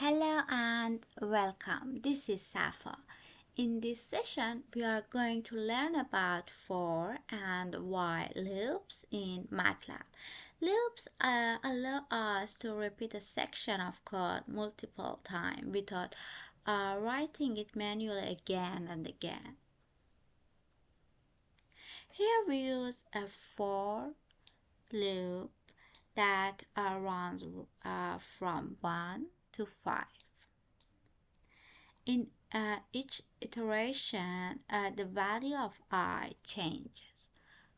Hello and welcome. This is Safa. In this session, we are going to learn about for and while loops in MATLAB. Loops allow us to repeat a section of code multiple times without writing it manually again and again. Here we use a for loop that runs from 1 to 5. In each iteration, the value of I changes.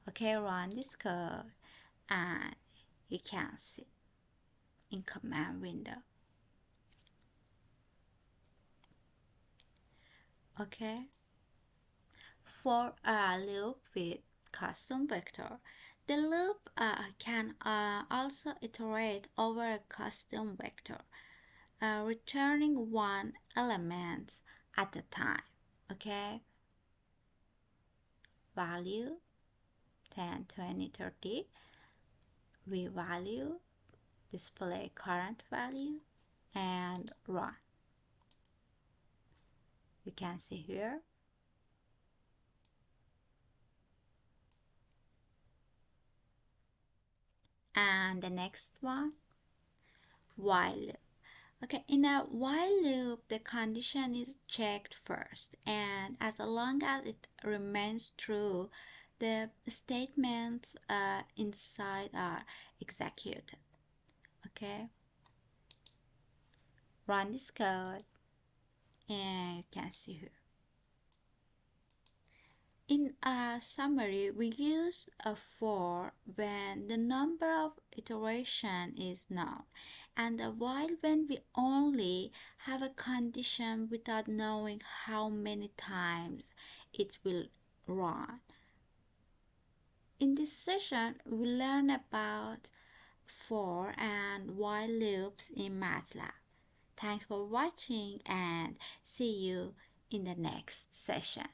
Okay, run this code and you can see in command window. Okay, for a loop with custom vector, the loop can also iterate over a custom vector, returning one element at a time. Okay, value 10, 20, 30. We value, display current value, and run. You can see here. And the next one, while loop. Okay, in a while loop, the condition is checked first, and as long as it remains true, the statements inside are executed. Okay, run this code, and you can see here. In a summary, we use a for when the number of iteration is known, and a while when we only have a condition without knowing how many times it will run. In this session, we learn about for and while loops in MATLAB. Thanks for watching and see you in the next session.